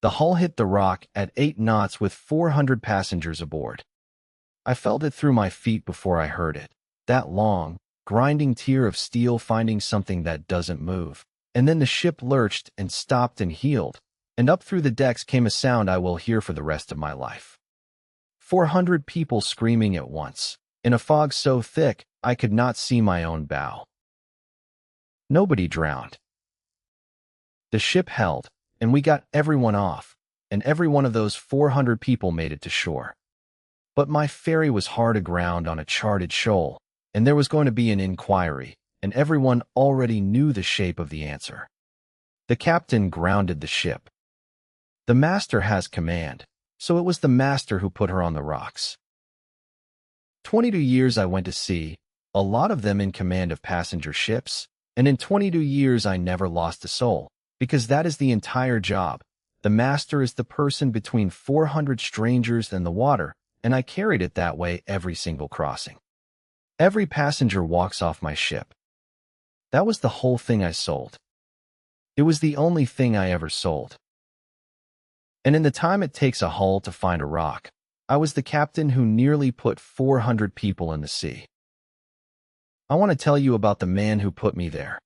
The hull hit the rock at 8 knots with 400 passengers aboard. I felt it through my feet before I heard it. That long, grinding tear of steel finding something that doesn't move. And then the ship lurched and stopped and heeled, and up through the decks came a sound I will hear for the rest of my life. 400 people screaming at once, in a fog so thick I could not see my own bow. Nobody drowned. The ship held, and we got everyone off, and every one of those 400 people made it to shore. But my ferry was hard aground on a charted shoal, and there was going to be an inquiry, and everyone already knew the shape of the answer. The captain grounded the ship. The master has command, so it was the master who put her on the rocks. 22 years I went to sea, a lot of them in command of passenger ships, and in 22 years I never lost a soul, because that is the entire job. The master is the person between 400 strangers and the water, and I carried it that way every single crossing. Every passenger walks off my ship. That was the whole thing I sold. It was the only thing I ever sold. And in the time it takes a hull to find a rock, I was the captain who nearly put 400 people in the sea. I want to tell you about the man who put me there.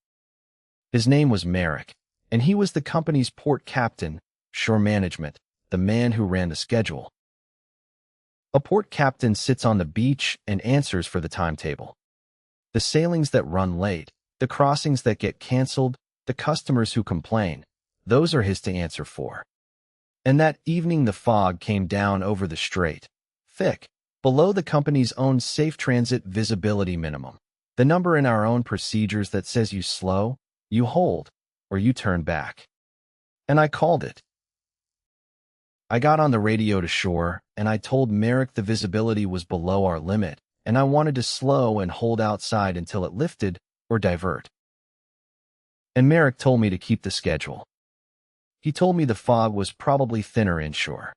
His name was Merrick, and he was the company's port captain, shore management, the man who ran the schedule. A port captain sits on the beach and answers for the timetable. The sailings that run late, the crossings that get canceled, the customers who complain, those are his to answer for. And that evening the fog came down over the strait, thick, below the company's own safe transit visibility minimum, the number in our own procedures that says you slow, you hold, or you turn back. And I called it. I got on the radio to shore, and I told Merrick the visibility was below our limit, and I wanted to slow and hold outside until it lifted or divert. And Merrick told me to keep the schedule. He told me the fog was probably thinner inshore.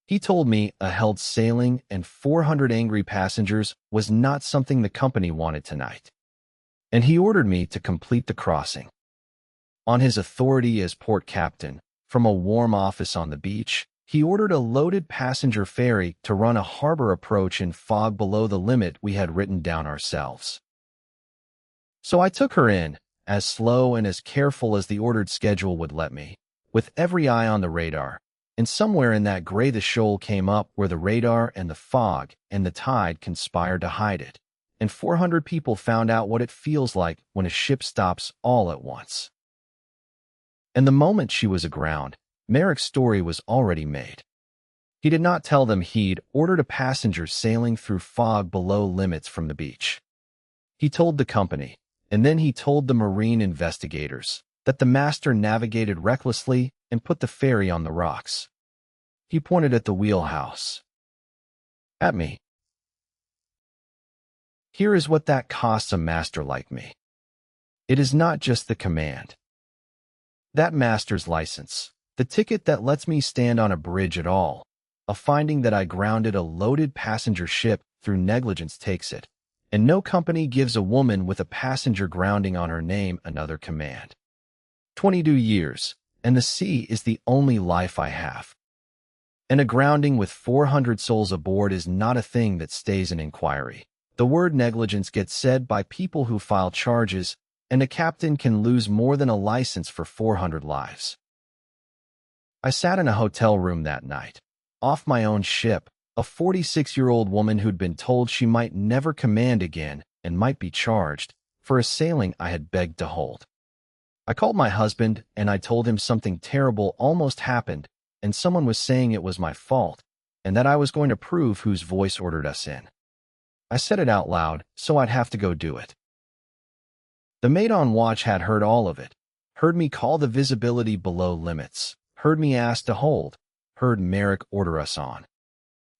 He told me a held sailing and 400 angry passengers was not something the company wanted tonight. And he ordered me to complete the crossing. On his authority as port captain, from a warm office on the beach, he ordered a loaded passenger ferry to run a harbor approach in fog below the limit we had written down ourselves. So I took her in, as slow and as careful as the ordered schedule would let me, with every eye on the radar, and somewhere in that gray the shoal came up where the radar and the fog and the tide conspired to hide it, and 400 people found out what it feels like when a ship stops all at once. And the moment she was aground, Merrick's story was already made. He did not tell them he'd ordered a passenger sailing through fog below limits from the beach. He told the company, and then he told the marine investigators, that the master navigated recklessly and put the ferry on the rocks. He pointed at the wheelhouse. At me. Here is what that costs a master like me. It is not just the command. That master's license, the ticket that lets me stand on a bridge at all, a finding that I grounded a loaded passenger ship through negligence takes it, and no company gives a woman with a passenger grounding on her name another command. 22 years, and the sea is the only life I have. And a grounding with 400 souls aboard is not a thing that stays in inquiry. The word negligence gets said by people who file charges, and a captain can lose more than a license for 400 lives. I sat in a hotel room that night, off my own ship, a 46-year-old woman who'd been told she might never command again and might be charged for a sailing I had begged to hold. I called my husband and I told him something terrible almost happened and someone was saying it was my fault and that I was going to prove whose voice ordered us in. I said it out loud, so I'd have to go do it. The mate on watch had heard all of it, heard me call the visibility below limits, heard me ask to hold, heard Merrick order us on.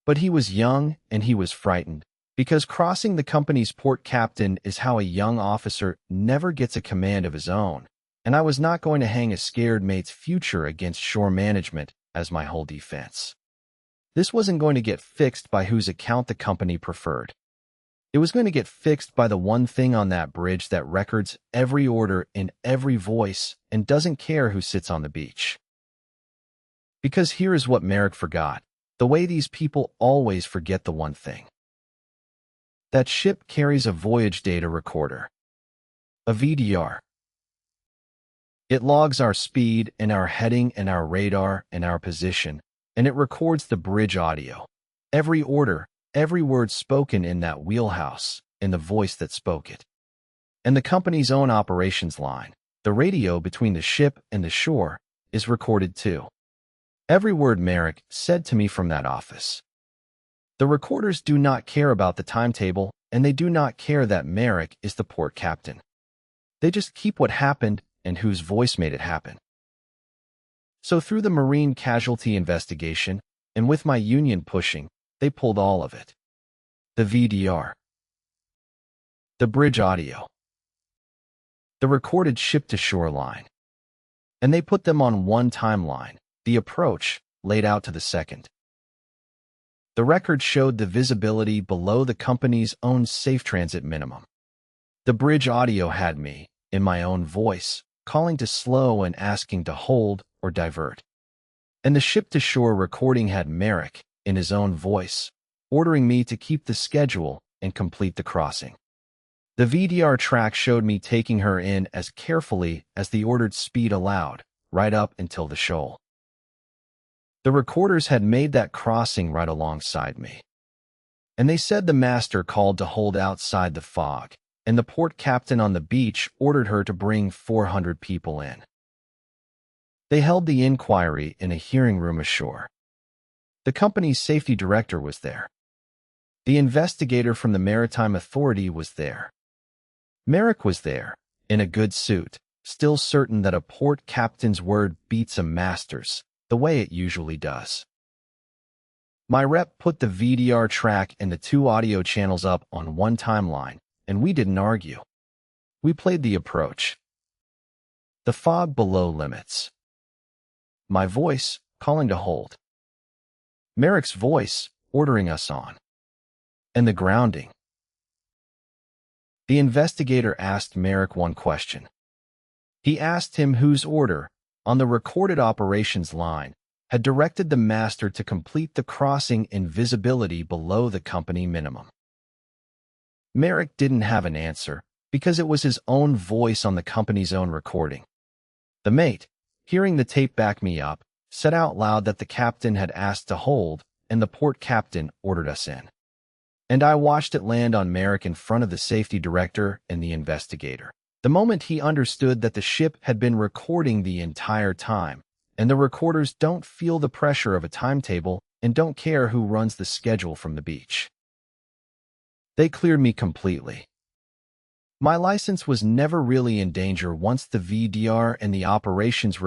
But he was young and he was frightened, because crossing the company's port captain is how a young officer never gets a command of his own, and I was not going to hang a scared mate's future against shore management as my whole defense. This wasn't going to get fixed by whose account the company preferred. It was going to get fixed by the one thing on that bridge that records every order in every voice and doesn't care who sits on the beach. Because here is what Merrick forgot. The way these people always forget the one thing. That ship carries a Voyage Data Recorder. A VDR. It logs our speed and our heading and our radar and our position, and it records the bridge audio. Every order, every word spoken in that wheelhouse, in the voice that spoke it. And the company's own operations line, the radio between the ship and the shore, is recorded too. Every word Merrick said to me from that office. The recorders do not care about the timetable, and they do not care that Merrick is the port captain. They just keep what happened and whose voice made it happen. So through the marine casualty investigation, and with my union pushing, they pulled all of it. The VDR. The bridge audio. The recorded ship-to-shore line. And they put them on one timeline, the approach, laid out to the second. The record showed the visibility below the company's own safe transit minimum. The bridge audio had me, in my own voice, calling to slow and asking to hold or divert. And the ship-to-shore recording had Merrick, in his own voice, ordering me to keep the schedule and complete the crossing. The VDR track showed me taking her in as carefully as the ordered speed allowed, right up until the shoal. The recorders had made that crossing right alongside me. And they said the master called to hold outside the fog, and the port captain on the beach ordered her to bring 400 people in. They held the inquiry in a hearing room ashore. The company's safety director was there. The investigator from the Maritime Authority was there. Merrick was there, in a good suit, still certain that a port captain's word beats a master's, the way it usually does. My rep put the VDR track and the two audio channels up on one timeline, and we didn't argue. We played the approach. The fog below limits. My voice, calling to hold. Merrick's voice, ordering us on. And the grounding. The investigator asked Merrick one question. He asked him whose order, on the recorded operations line, had directed the master to complete the crossing in visibility below the company minimum. Merrick didn't have an answer, because it was his own voice on the company's own recording. The mate, hearing the tape back me up, said out loud that the captain had asked to hold, and the port captain ordered us in. And I watched it land on Merrick in front of the safety director and the investigator. The moment he understood that the ship had been recording the entire time, and the recorders don't feel the pressure of a timetable and don't care who runs the schedule from the beach. They cleared me completely. My license was never really in danger once the VDR and the operations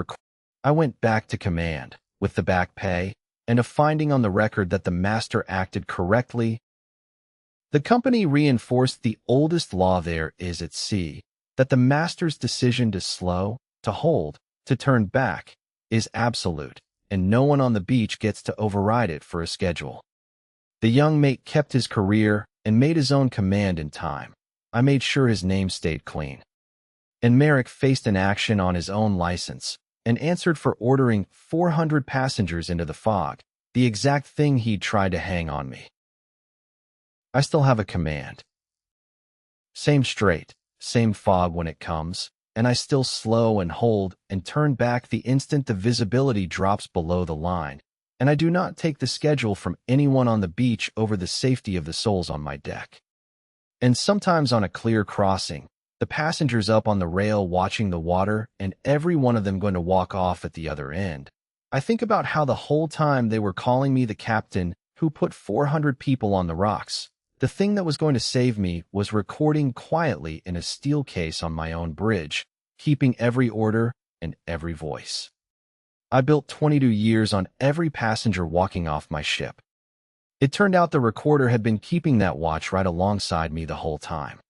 I went back to command, with the back pay, and a finding on the record that the master acted correctly. The company reinforced the oldest law there is at sea, that the master's decision to slow, to hold, to turn back, is absolute, and no one on the beach gets to override it for a schedule. The young mate kept his career and made his own command in time. I made sure his name stayed clean. And Merrick faced an action on his own license and answered for ordering 400 passengers into the fog, the exact thing he'd tried to hang on me. I still have a command. Same straight, same fog when it comes, and I still slow and hold and turn back the instant the visibility drops below the line, and I do not take the schedule from anyone on the beach over the safety of the souls on my deck. And sometimes on a clear crossing, the passengers up on the rail watching the water and every one of them going to walk off at the other end. I think about how the whole time they were calling me the captain who put 400 people on the rocks. The thing that was going to save me was recording quietly in a steel case on my own bridge, keeping every order and every voice. I built 22 years on every passenger walking off my ship. It turned out the recorder had been keeping that watch right alongside me the whole time.